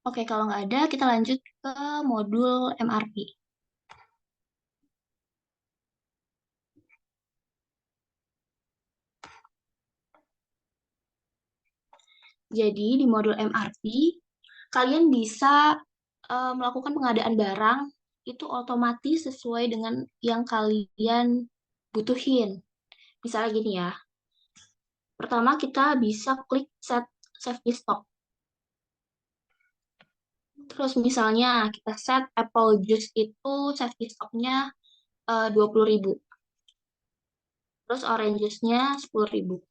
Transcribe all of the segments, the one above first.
Oke, kalau nggak ada, kita lanjut ke modul MRP. Jadi, di modul MRP, kalian bisa melakukan pengadaan barang itu otomatis sesuai dengan yang kalian butuhin. Misalnya gini ya, pertama kita bisa klik set safety stock. Terus misalnya kita set apple juice itu safety stocknya 20.000. Terus orange juice-nya 10.000.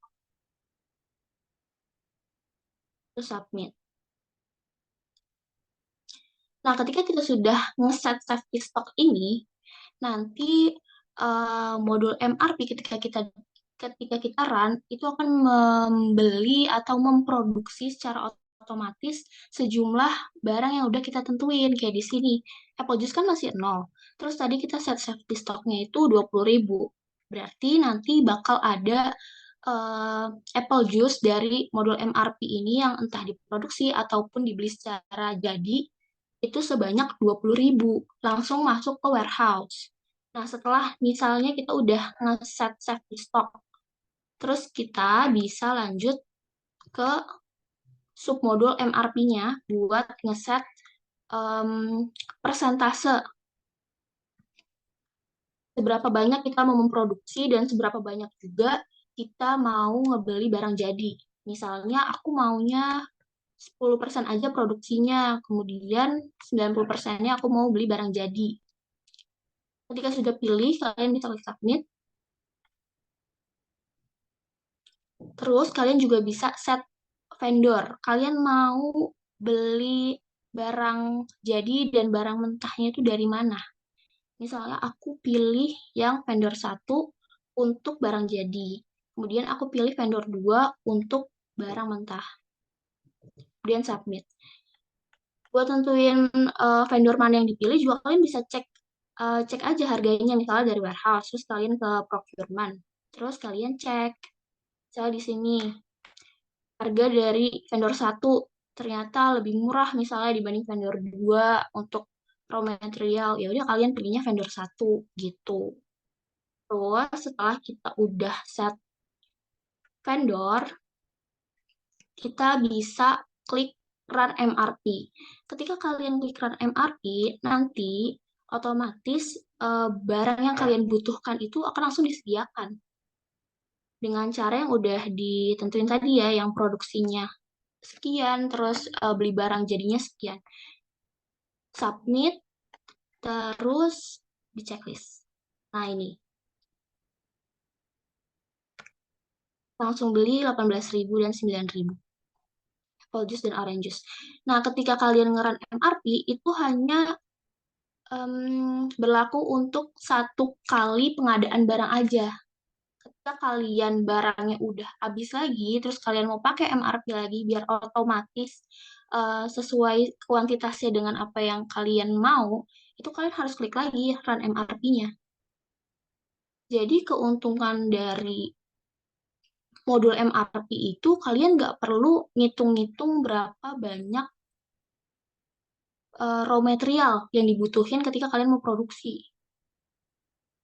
Terus submit. Nah, ketika kita sudah nge-set safety stock ini, nanti modul MRP ketika kita run itu akan membeli atau memproduksi secara otomatis sejumlah barang yang udah kita tentuin kayak di sini. Apple juice kan masih nol. Terus tadi kita set safety stocknya itu 20.000. Berarti nanti bakal ada eh, apple juice dari modul MRP ini yang entah diproduksi ataupun dibeli secara jadi itu sebanyak 20.000 langsung masuk ke warehouse. Nah, setelah misalnya kita udah nge-set safety stock, terus kita bisa lanjut ke submodul MRP-nya buat nge-set persentase seberapa banyak kita mau memproduksi dan seberapa banyak juga kita mau ngebeli barang jadi. Misalnya aku maunya 10% aja produksinya, kemudian 90%-nya aku mau beli barang jadi. Ketika sudah pilih, kalian bisa klik submit. Terus kalian juga bisa set vendor. Kalian mau beli barang jadi dan barang mentahnya itu dari mana? Misalnya aku pilih yang vendor satu untuk barang jadi. Kemudian aku pilih vendor 2 untuk barang mentah. Kemudian submit. Buat tentuin vendor mana yang dipilih juga kalian bisa cek aja harganya misalnya dari warehouse, terus kalian ke procurement. Terus kalian cek misalnya di sini harga dari vendor satu ternyata lebih murah misalnya dibanding vendor 2 untuk raw material. Ya udah kalian pilihnya vendor satu gitu. Terus setelah kita udah set vendor, kita bisa klik Run MRP. Ketika kalian klik Run MRP, nanti otomatis barang yang kalian butuhkan itu akan langsung disediakan dengan cara yang udah ditentuin tadi ya, yang produksinya sekian, terus beli barang jadinya sekian. Submit, terus di checklist. Nah ini, langsung beli 18.000 dan 9.000. Apple juice dan orange juice. Nah, ketika kalian ngeran MRP, itu hanya berlaku untuk satu kali pengadaan barang aja. Ketika kalian barangnya udah habis lagi, terus kalian mau pakai MRP lagi biar otomatis sesuai kuantitasnya dengan apa yang kalian mau, itu kalian harus klik lagi run MRP-nya. Jadi keuntungan dari modul MRP itu kalian nggak perlu ngitung-ngitung berapa banyak raw material yang dibutuhin ketika kalian mau produksi.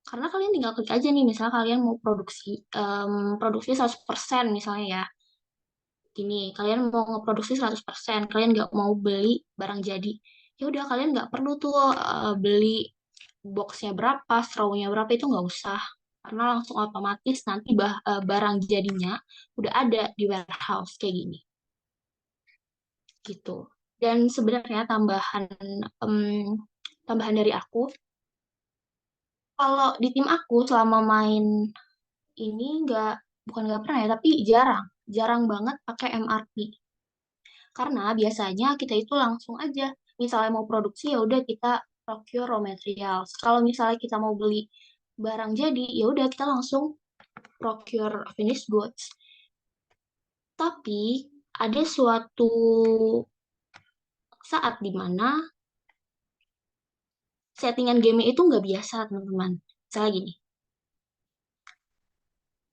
Karena kalian tinggal klik aja nih, misalnya kalian mau produksi 100% misalnya ya. Gini, kalian mau ngeproduksi 100%, kalian nggak mau beli barang jadi. Ya udah, kalian nggak perlu tuh beli boxnya berapa, strawnya berapa, itu nggak usah. Karena langsung otomatis nanti barang jadinya udah ada di warehouse kayak gini. Gitu. Dan sebenarnya em, tambahan dari aku, kalau di tim aku selama main ini bukan nggak pernah ya, tapi jarang, jarang banget pakai MRP. Karena biasanya kita itu langsung aja, misalnya mau produksi ya udah kita procure raw materials. Kalau misalnya kita mau beli barang jadi, ya udah kita langsung procure finished goods. Tapi ada suatu saat di mana settingan game itu nggak biasa, teman-teman. Misalnya gini,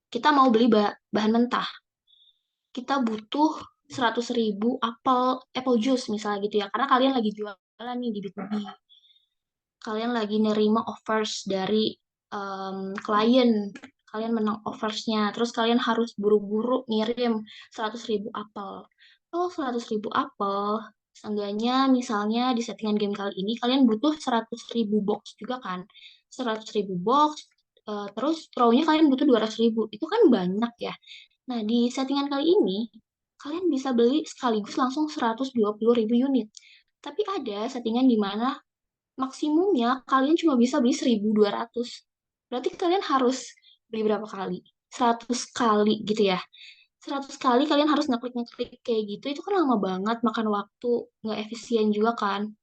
kita mau beli bahan mentah. Kita butuh 100.000 apple juice misalnya gitu ya, karena kalian lagi jualan nih di B2B, kalian lagi nerima offers dari klien, kalian menang offersnya, terus kalian harus buru-buru ngirim 100.000 apel. Kalau 100.000 apel, seenggaknya misalnya di settingan game kali ini kalian butuh 100.000 box juga kan, 100.000 box, terus row-nya kalian butuh 200.000, itu kan banyak ya. Nah, di settingan kali ini, kalian bisa beli sekaligus langsung 120.000 unit. Tapi ada settingan di mana maksimumnya kalian cuma bisa beli 1.200. Berarti kalian harus beli berapa kali? 100 kali gitu ya. 100 kali kalian harus ngeklik-ngeklik kayak gitu, itu kan lama banget, makan waktu, nggak efisien juga kan.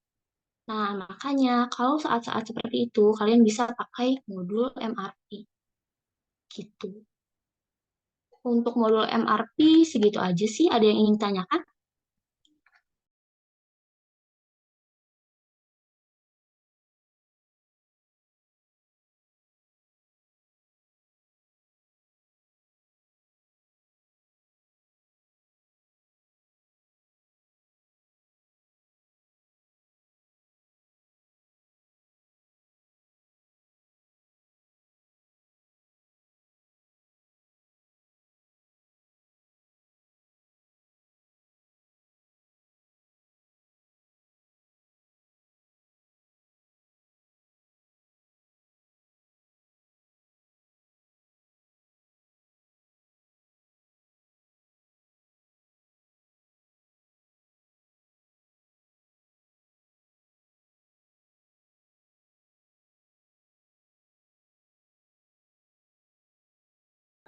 Nah, makanya kalau saat-saat seperti itu, kalian bisa pakai modul MRP gitu. Untuk modul MRP segitu aja sih, ada yang ingin tanyakan?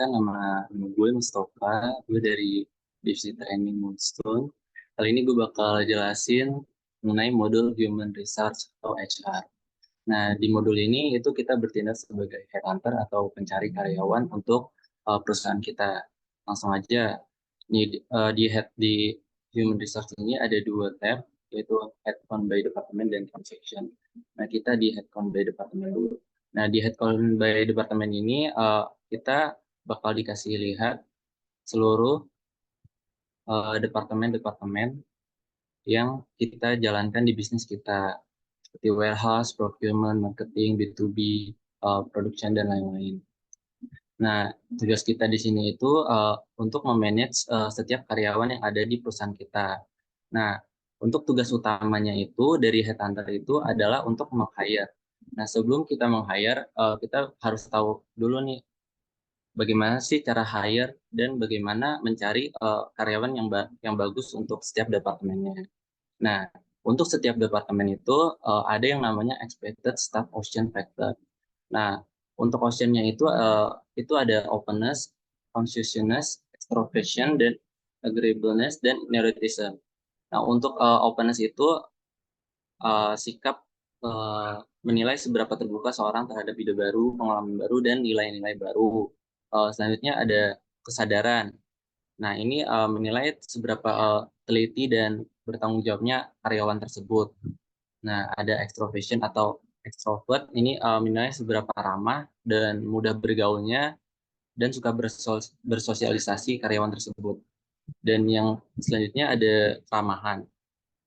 Kan nama gue Mustafa, gue dari divisi training Moonstone. Kali ini gue bakal jelasin mengenai modul Human Resource atau HR. Nah, di modul ini itu kita bertindak sebagai headhunter atau pencari karyawan untuk perusahaan kita. Langsung aja, di Human Resource ini ada dua tab, yaitu Headcount by Department dan Transaction. Nah, kita di Headcount by Department dulu. Nah, di Headcount by Department ini kita bakal dikasih lihat seluruh departemen-departemen yang kita jalankan di bisnis kita, seperti warehouse, procurement, marketing, B2B, production, dan lain-lain. Nah, tugas kita di sini itu untuk memanage setiap karyawan yang ada di perusahaan kita. Nah, untuk tugas utamanya itu dari headhunter itu adalah untuk meng-hire. Nah, sebelum kita meng-hire, kita harus tahu dulu nih bagaimana sih cara hire dan bagaimana mencari karyawan yang bagus untuk setiap departemennya. Nah, untuk setiap departemen itu ada yang namanya expected staff ocean factor. Nah, untuk ocean-nya itu ada openness, conscientiousness, extroversion, dan agreeableness, dan neuroticism. Nah, untuk openness itu sikap uh, menilai seberapa terbuka seorang terhadap ide baru, pengalaman baru, dan nilai-nilai baru. Selanjutnya ada kesadaran. Nah, ini menilai seberapa teliti dan bertanggung jawabnya karyawan tersebut. Nah, ada extroversion atau extrovert, ini menilai seberapa ramah dan mudah bergaulnya dan suka bersosialisasi karyawan tersebut. Dan yang selanjutnya ada keramahan.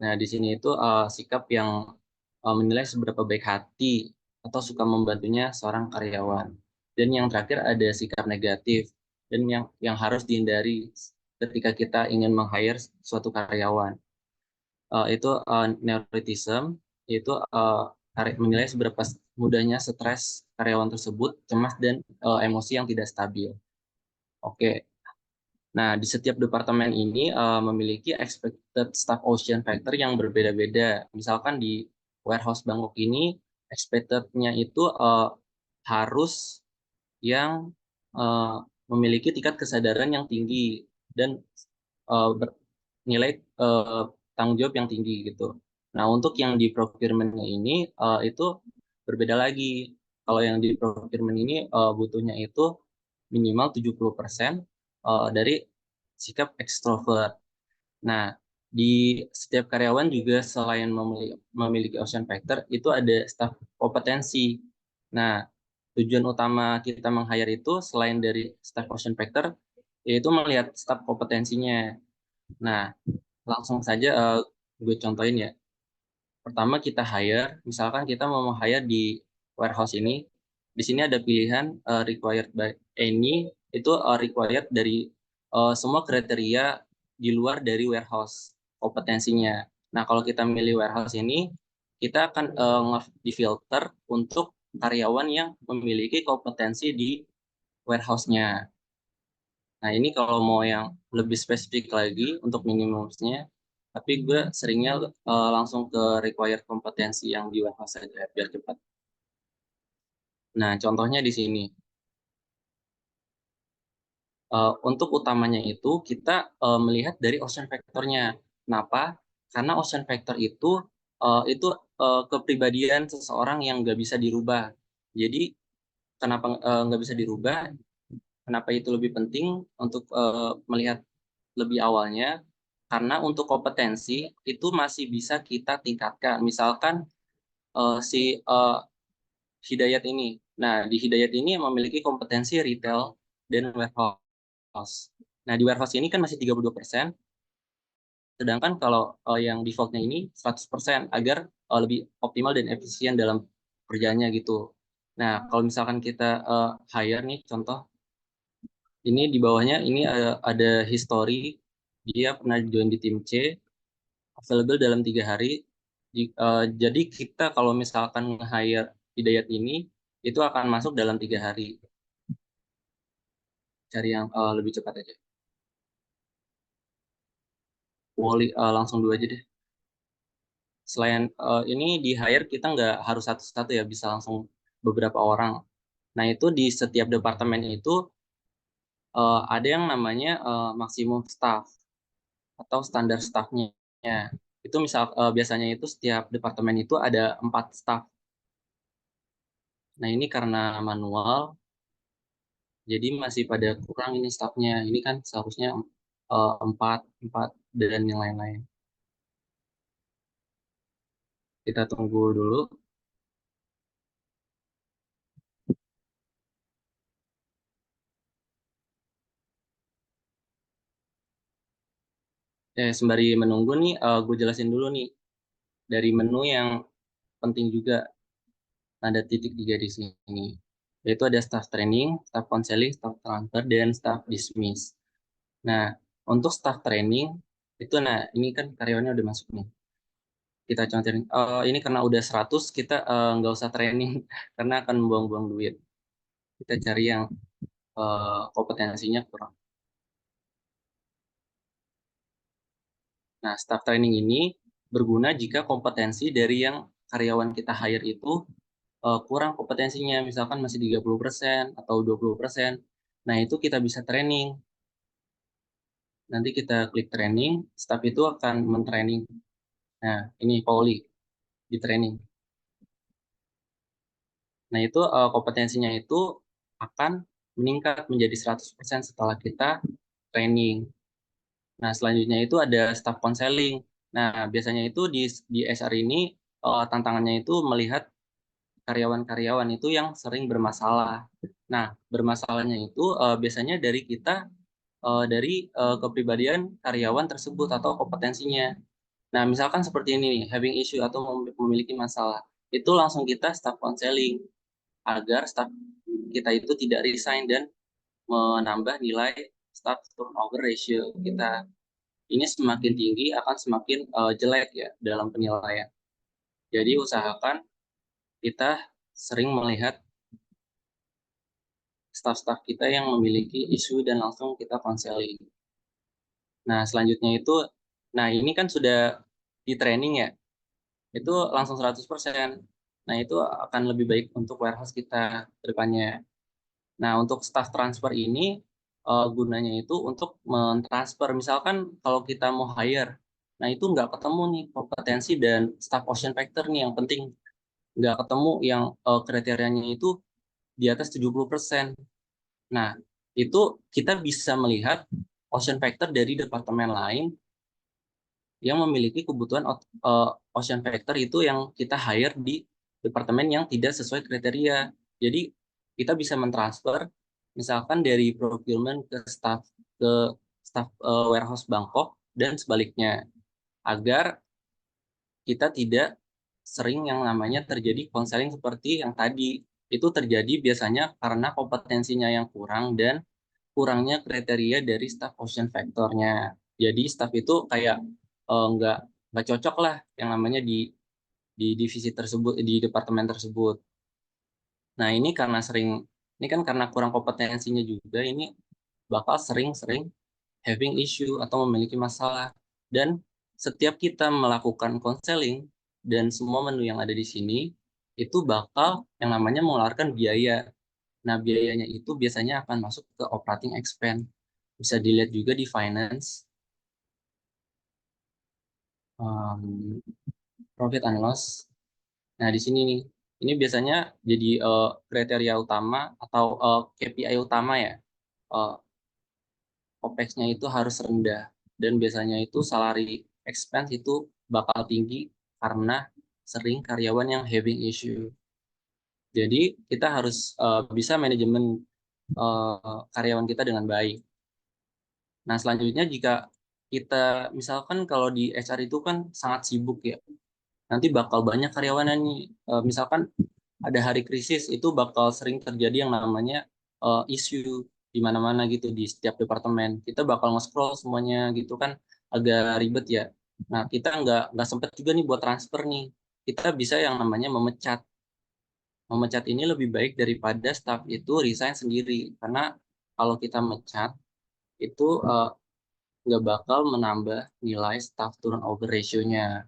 Nah, di sini itu sikap yang menilai seberapa baik hati atau suka membantunya seorang karyawan. Dan yang terakhir ada sikap negatif dan yang harus dihindari ketika kita ingin meng-hire suatu karyawan. Itu neuroticism, yaitu menilai seberapa mudahnya stres karyawan tersebut, cemas, dan emosi yang tidak stabil. Oke, nah di setiap departemen ini memiliki expected staff ocean factor yang berbeda-beda. Misalkan di warehouse Bangkok ini, expected-nya itu harus yang uh, memiliki tingkat kesadaran yang tinggi dan nilai tanggung jawab yang tinggi gitu. Nah, untuk yang di procurement-nya ini itu berbeda lagi. Kalau yang di procurement ini butuhnya itu minimal 70% dari sikap ekstrovert. Nah, di setiap karyawan juga selain memiliki ocean factor, itu ada staff kompetensi. Nah, tujuan utama kita meng-hire itu selain dari staff ocean factor, yaitu melihat staff kompetensinya. Nah, langsung saja gue contohin ya. Pertama kita hire, misalkan kita mau hire di warehouse ini, di sini ada pilihan required by any, itu required dari semua kriteria di luar dari warehouse kompetensinya. Nah, kalau kita milih warehouse ini, kita akan di-filter untuk karyawan yang memiliki kompetensi di warehouse-nya. Nah, ini kalau mau yang lebih spesifik lagi untuk minimumnya, tapi gue seringnya langsung ke required kompetensi yang di warehouse saja biar cepat. Nah, contohnya di sini. Untuk utamanya itu kita melihat dari ocean factor-nya. Kenapa? Karena ocean factor itu kepribadian seseorang yang nggak bisa dirubah. Jadi kenapa nggak bisa dirubah? Kenapa itu lebih penting untuk melihat lebih awalnya? Karena untuk kompetensi itu masih bisa kita tingkatkan. Misalkan si Hidayat ini. Nah, di Hidayat ini memiliki kompetensi retail dan warehouse. Nah, di warehouse ini kan masih 32%, sedangkan kalau yang defaultnya ini 100% agar lebih optimal dan efisien dalam kerjanya gitu. Nah, kalau misalkan kita hire nih, contoh, ini di bawahnya ini ada history, dia pernah join di tim C, available dalam 3 hari. Jadi kita kalau misalkan nge-hire Hidayat ini, itu akan masuk dalam 3 hari. Cari yang lebih cepat aja. Wally, langsung dulu aja deh. Selain ini di hire kita nggak harus satu-satu ya, bisa langsung beberapa orang. Nah itu di setiap departemen itu ada yang namanya maksimum staff atau standar staffnya. Itu misal biasanya itu setiap departemen itu ada 4 staff. Nah ini karena manual, jadi masih pada kurang ini staffnya. Ini kan seharusnya empat, empat dan yang lain-lain. Kita tunggu dulu. Sembari menunggu nih, gue jelasin dulu nih dari menu yang penting juga, ada titik 3 di sini. Yaitu ada staff training, staff counseling, staff transfer, dan staff dismiss. Nah, untuk staff training, itu nah ini kan karyawannya udah masuk nih. Kita contohin, ini karena udah 100, kita nggak usah training, karena akan buang-buang duit. Kita cari yang kompetensinya kurang. Nah, staff training ini berguna jika kompetensi dari yang karyawan kita hire itu kurang kompetensinya, misalkan masih 30% atau 20%. Nah, itu kita bisa training. Nanti kita klik training, staff itu akan mentraining. Nah, ini Pauli di training. Nah, itu kompetensinya itu akan meningkat menjadi 100% setelah kita training. Nah, selanjutnya itu ada staff counseling. Nah, biasanya itu di SR ini tantangannya itu melihat karyawan-karyawan itu yang sering bermasalah. Nah, bermasalahnya itu biasanya dari kita dari kepribadian karyawan tersebut atau kompetensinya. Nah, misalkan seperti ini nih, having issue atau memiliki masalah, itu langsung kita staff counseling agar staff kita itu tidak resign dan menambah nilai staff turnover ratio kita. Ini semakin tinggi akan semakin jelek ya dalam penilaian. Jadi usahakan kita sering melihat staf-staf kita yang memiliki isu dan langsung kita konseling. Nah, selanjutnya itu, nah ini kan sudah di training ya, itu langsung 100%. Nah, itu akan lebih baik untuk warehouse kita ke depannya. Nah, untuk staff transfer ini gunanya itu untuk mentransfer. Misalkan kalau kita mau hire, nah itu nggak ketemu nih kompetensi dan staff ocean factor nih yang penting. Nggak ketemu yang kriterianya itu di atas 70%. Nah, itu kita bisa melihat ocean factor dari departemen lain yang memiliki kebutuhan ocean factor itu yang kita hire di departemen yang tidak sesuai kriteria. Jadi kita bisa mentransfer misalkan dari procurement ke staff warehouse Bangkok. dan sebaliknya, agar kita tidak sering yang namanya terjadi konseling seperti yang tadi. Itu terjadi biasanya karena kompetensinya yang kurang dan kurangnya kriteria dari staff ocean factor-nya. Jadi staff itu kayak nggak cocok lah yang namanya di divisi tersebut, di departemen tersebut. Nah, ini kan karena kurang kompetensinya juga, ini bakal sering-sering having issue atau memiliki masalah. Dan setiap kita melakukan konseling dan semua menu yang ada di sini, itu bakal yang namanya mengeluarkan biaya. Nah, biayanya itu biasanya akan masuk ke operating expense. Bisa dilihat juga di finance, um, profit and loss. Nah, di sini nih, ini biasanya jadi kriteria utama atau KPI utama ya. Eh, OPEX-nya itu harus rendah. Dan biasanya itu salary expense itu bakal tinggi karena sering karyawan yang having issue. Jadi kita harus bisa manajemen karyawan kita dengan baik. Nah, selanjutnya jika kita misalkan kalau di HR itu kan sangat sibuk ya, nanti bakal banyak karyawan nih. Misalkan ada hari krisis itu bakal sering terjadi yang namanya isu di mana-mana gitu di setiap departemen. Kita bakal nge-scroll semuanya gitu kan agak ribet ya. Nah, kita nggak sempet juga nih buat transfer nih. Kita bisa yang namanya memecat. Memecat ini lebih baik daripada staff itu resign sendiri. Karena kalau kita mecat itu nggak bakal menambah nilai staff turnover ratio-nya.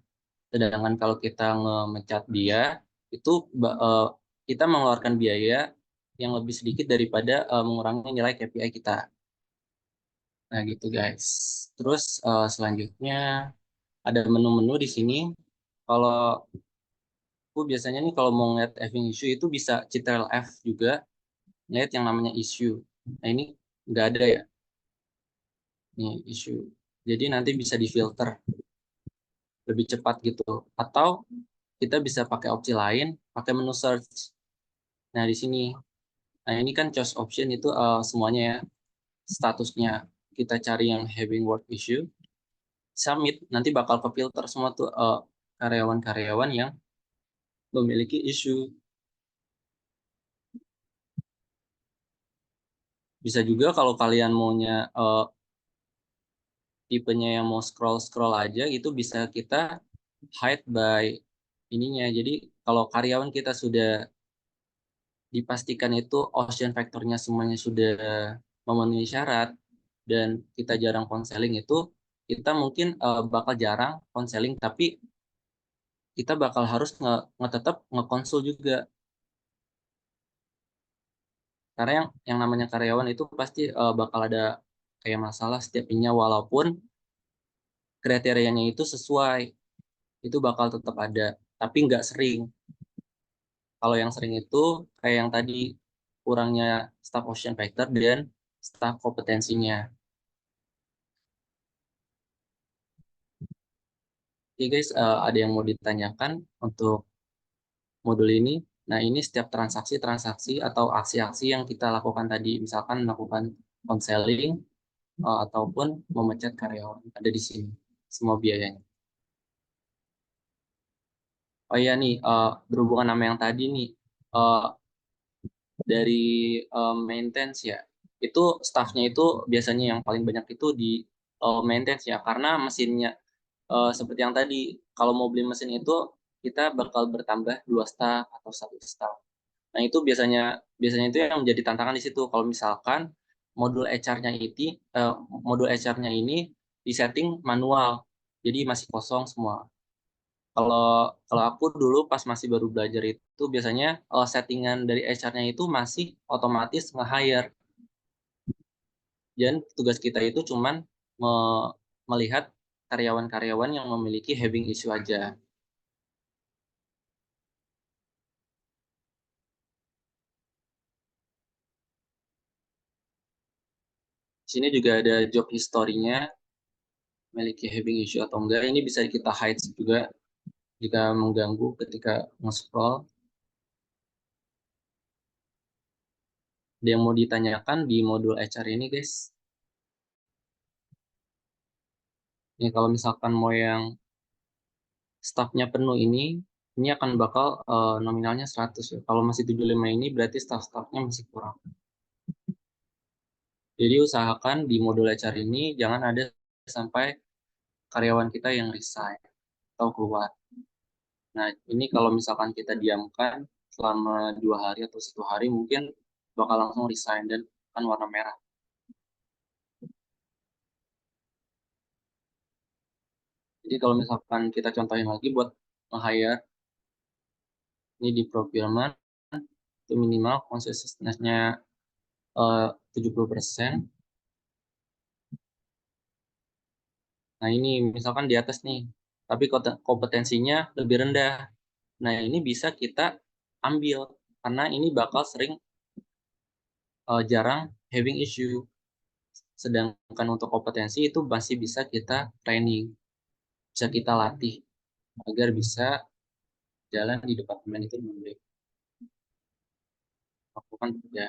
Sedangkan kalau kita ngemecat dia, itu kita mengeluarkan biaya yang lebih sedikit daripada mengurangi nilai KPI kita. Nah gitu guys. Terus selanjutnya ada menu-menu di sini. Kalau aku biasanya nih kalau mau ngeliat having issue itu bisa Ctrl F juga, ngeliat yang namanya issue. Nah ini nggak ada ya, nih issue. Jadi nanti bisa difilter lebih cepat gitu. Atau kita bisa pakai opsi lain, pakai menu search. Nah di sini. Nah, ini kan choice option itu semuanya ya, statusnya. Kita cari yang having work issue, submit, nanti bakal ke filter semua tuh karyawan-karyawan yang memiliki isu. Bisa juga kalau kalian maunya tipenya yang mau scroll-scroll aja gitu, bisa kita hide by ininya. Jadi kalau karyawan kita sudah dipastikan itu ocean factor-nya semuanya sudah memenuhi syarat, dan kita jarang konseling itu, kita mungkin bakal jarang konseling, tapi kita bakal harus tetap ngekonsul juga. Karena yang namanya karyawan itu pasti bakal ada kayak masalah setiapnya, walaupun kriterianya itu sesuai, itu bakal tetap ada, tapi nggak sering. Kalau yang sering itu kayak yang tadi, kurangnya staff ocean factor dan staff kompetensinya. Oke guys, ada yang mau ditanyakan untuk modul ini? Nah, ini setiap transaksi-transaksi atau aksi-aksi yang kita lakukan tadi, misalkan melakukan konseling ataupun memecat karyawan, ada di sini semua biayanya. Oh iya nih, berhubungan sama yang tadi nih, eh, dari maintenance ya, itu staffnya itu biasanya yang paling banyak itu di maintenance ya, karena mesinnya seperti yang tadi, kalau mau beli mesin itu kita bakal bertambah 2 staff atau 1 staff. Nah, itu biasanya biasanya itu yang menjadi tantangan di situ. Kalau misalkan modul HR-nya modul HR-nya ini disetting manual, jadi masih kosong semua. Kalau kalau aku dulu pas masih baru belajar itu biasanya settingan dari HR-nya itu masih otomatis nge-hire. Dan tugas kita itu cuman melihat karyawan-karyawan yang memiliki having issue aja. Di sini juga ada job history-nya, memiliki having issue atau enggak. Ini bisa kita hide juga jika mengganggu ketika nge-scroll. Ada yang mau ditanyakan di modul HR ini, guys? Ya, kalau misalkan mau yang staffnya penuh ini akan bakal nominalnya 100 ya. Kalau masih 75 ini berarti staff-staffnya masih kurang. Jadi usahakan di modul HR ini jangan ada sampai karyawan kita yang resign atau keluar. Nah, ini kalau misalkan kita diamkan selama 2 hari atau 1 hari mungkin bakal langsung resign dan akan warna merah. Jadi kalau misalkan kita contohin lagi buat nge-hire ini di procurement itu minimal konsistensinya 70%. Nah, ini misalkan di atas nih, tapi kompetensinya lebih rendah. Nah, ini bisa kita ambil karena ini bakal sering jarang having issue. Sedangkan untuk kompetensi itu masih bisa kita training, bisa kita latih agar bisa jalan di departemen itu dengan baik. Lakukan ya.